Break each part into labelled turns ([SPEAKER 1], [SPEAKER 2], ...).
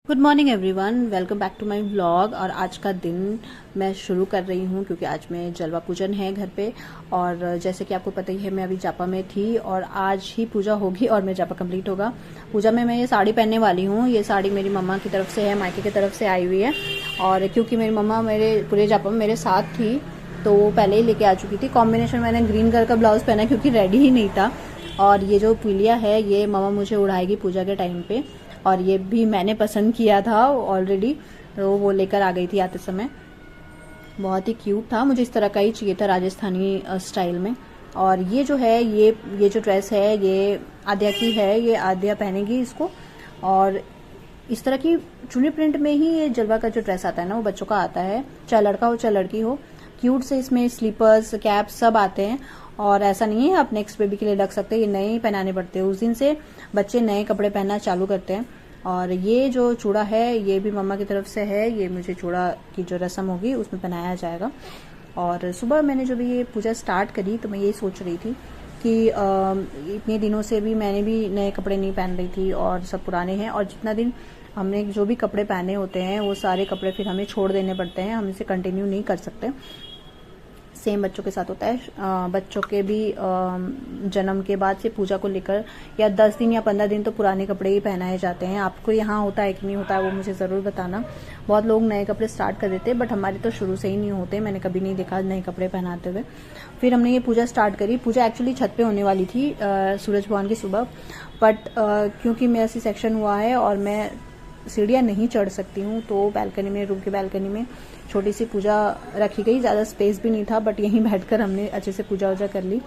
[SPEAKER 1] Good morning everyone, welcome back to my vlog. और आज का दिन मैं शुरू कर रही हूँ क्योंकि आज मैं जलवा पूजन है घर पे। और जैसे कि आपको पता ही है, मैं अभी जापा में थी और आज ही पूजा होगी और मेरा जापा कंप्लीट होगा। पूजा में मैं ये साड़ी पहनने वाली हूँ। ये साड़ी मेरी मम्मा की तरफ से है, मायके की तरफ से आई हुई है। और क्योंकि मेरी मम्मा मेरे पूरे जापा में मेरे साथ थी तो वो पहले ही लेके आ चुकी थी। कॉम्बिनेशन मैंने ग्रीन कलर का ब्लाउज पहना क्योंकि रेडी ही नहीं था। और ये जो पीलिया है ये मम्मा मुझे उड़ाएगी पूजा के टाइम पे। और ये भी मैंने पसंद किया था ऑलरेडी, तो वो लेकर आ गई थी आते समय। बहुत ही क्यूट था, मुझे इस तरह का ही चाहिए था राजस्थानी स्टाइल में। और ये जो है ये जो ड्रेस है ये आद्या की है, ये आद्या पहनेगी इसको। और इस तरह की चुनी प्रिंट में ही ये जलवा का जो ड्रेस आता है ना वो बच्चों का आता है, चाहे लड़का हो चाहे लड़की हो। क्यूट से इसमें स्लीपर्स कैप सब आते हैं। और ऐसा नहीं है आप नेक्स्ट बेबी के लिए रख सकते हैं, ये नए ही पहनाने पड़ते हैं। उस दिन से बच्चे नए कपड़े पहनना चालू करते हैं। और ये जो चूड़ा है ये भी मम्मा की तरफ से है, ये मुझे चूड़ा की जो रस्म होगी उसमें पहनाया जाएगा। और सुबह मैंने जब ये पूजा स्टार्ट करी तो मैं ये सोच रही थी कि इतने दिनों से भी मैंने भी नए कपड़े नहीं पहन रही थी और सब पुराने हैं। और जितना दिन हमने जो भी कपड़े पहने होते हैं वो सारे कपड़े फिर हमें छोड़ देने पड़ते हैं, हम इसे कंटिन्यू नहीं कर सकते। सेम बच्चों के साथ होता है। बच्चों के भी जन्म के बाद से पूजा को लेकर या 10 दिन या 15 दिन तो पुराने कपड़े ही पहनाए जाते हैं। आपको यहाँ होता है कि नहीं होता है वो मुझे ज़रूर बताना। बहुत लोग नए कपड़े स्टार्ट कर देते हैं बट हमारे तो शुरू से ही नहीं होते, मैंने कभी नहीं देखा नए कपड़े पहनाते हुए। फिर हमने ये पूजा स्टार्ट करी। पूजा एक्चुअली छत पे होने वाली थी सूरज भगवान की सुबह, बट क्योंकि मेरा सी सेक्शन हुआ है और मैं सीढ़ियाँ नहीं चढ़ सकती हूँ तो बालकनी में, रूम की बालकनी में छोटी सी पूजा रखी गई। ज़्यादा स्पेस भी नहीं था बट यहीं बैठकर हमने अच्छे से पूजा वूजा कर ली।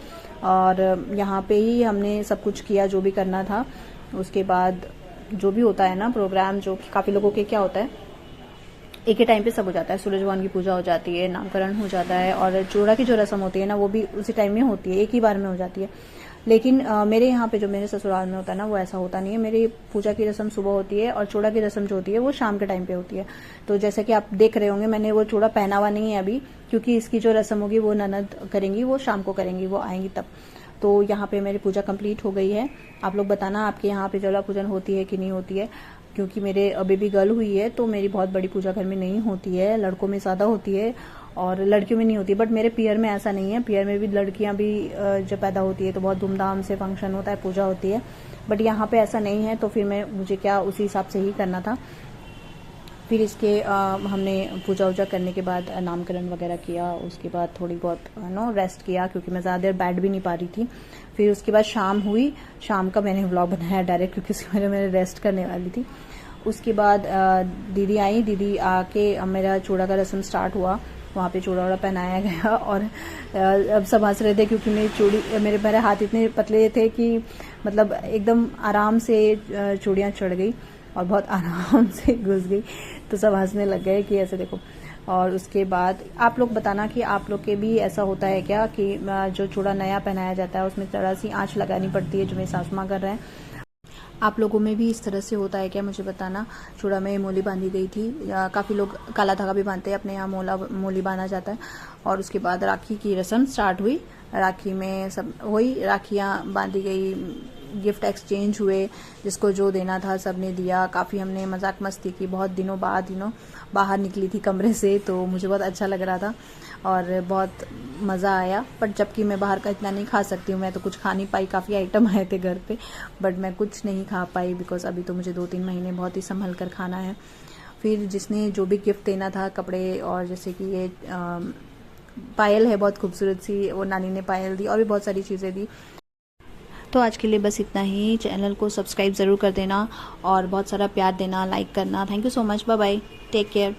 [SPEAKER 1] और यहाँ पे ही हमने सब कुछ किया जो भी करना था। उसके बाद जो भी होता है ना प्रोग्राम, जो काफ़ी लोगों के क्या होता है एक ही टाइम पे सब हो जाता है। सूरज भगवान की पूजा हो जाती है, नामकरण हो जाता है और चूड़ा की जो रस्म होती है ना वो भी उसी टाइम में होती है, एक ही बार में हो जाती है। लेकिन मेरे यहाँ पे जो मेरे ससुराल में होता है ना वो ऐसा होता नहीं है। मेरी पूजा की रस्म सुबह होती है और चूड़ा की रस्म जो होती है वो शाम के टाइम पे होती है। तो जैसे कि आप देख रहे होंगे मैंने वो चूड़ा पहना हुआ नहीं है अभी, क्योंकि इसकी जो रस्म होगी वो ननद करेंगी, वो शाम को करेंगी, वो आएंगी तब। तो यहाँ पे मेरी पूजा कंप्लीट हो गई है। आप लोग बताना आपके यहाँ पे जलवा पूजन होती है कि नहीं होती है, क्योंकि मेरे बेबी गर्ल हुई है तो मेरी बहुत बड़ी पूजा घर में नहीं होती है, लड़कों में ज़्यादा होती है और लड़कियों में नहीं होती। बट मेरे पियर में ऐसा नहीं है, पियर में भी लड़कियां भी जब पैदा होती है तो बहुत धूमधाम से फंक्शन होता है, पूजा होती है। बट यहाँ पे ऐसा नहीं है तो फिर मुझे क्या उसी हिसाब से ही करना था। फिर इसके हमने पूजा वूजा करने के बाद नामकरण वगैरह किया। उसके बाद थोड़ी बहुत रेस्ट किया क्योंकि मैं ज़्यादा देर बैठ भी नहीं पा रही थी। फिर उसके बाद शाम हुई, शाम का मैंने व्लॉग बनाया डायरेक्ट क्योंकि उसके बाद मैंने रेस्ट करने वाली थी। उसके बाद दीदी आई, दीदी आके मेरा चूड़ा का रस्म स्टार्ट हुआ। वहाँ पे चूड़ा वूड़ा पहनाया गया और अब सब हंस रहे थे क्योंकि मेरे हाथ इतने पतले थे कि मतलब एकदम आराम से चूड़ियाँ चढ़ गई और बहुत आराम से घुस गई। तो सब हंसने लग गए कि ऐसे देखो। और उसके बाद आप लोग बताना कि आप लोग के भी ऐसा होता है क्या कि जो चूड़ा नया पहनाया जाता है उसमें थोड़ा सी आँच लगानी पड़ती है, जो मेरी सासू माँ कर रहे हैं। आप लोगों में भी इस तरह से होता है क्या, मुझे बताना। चूड़ा में मोली बांधी गई थी, या काफ़ी लोग काला धागा भी बांधते हैं, अपने यहाँ मोली बांधा जाता है। और उसके बाद राखी की रस्म स्टार्ट हुई। राखी में सब वही राखियाँ बांधी गई, गिफ्ट एक्सचेंज हुए, जिसको जो देना था सब ने दिया। काफ़ी हमने मजाक मस्ती की, बहुत दिनों बाद बाहर निकली थी कमरे से तो मुझे बहुत अच्छा लग रहा था और बहुत मज़ा आया। बट जबकि मैं बाहर का इतना नहीं खा सकती हूँ, मैं तो कुछ खा नहीं पाई। काफ़ी आइटम आए थे घर पे बट मैं कुछ नहीं खा पाई बिकॉज अभी तो मुझे 2-3 महीने बहुत ही संभल कर खाना है। फिर जिसने जो भी गिफ्ट देना था, कपड़े, और जैसे कि ये पायल है बहुत खूबसूरत सी, वो नानी ने पायल दी और भी बहुत सारी चीज़ें दी। तो आज के लिए बस इतना ही। चैनल को सब्सक्राइब ज़रूर कर देना और बहुत सारा प्यार देना, लाइक करना। Thank you so much, bye bye, take care.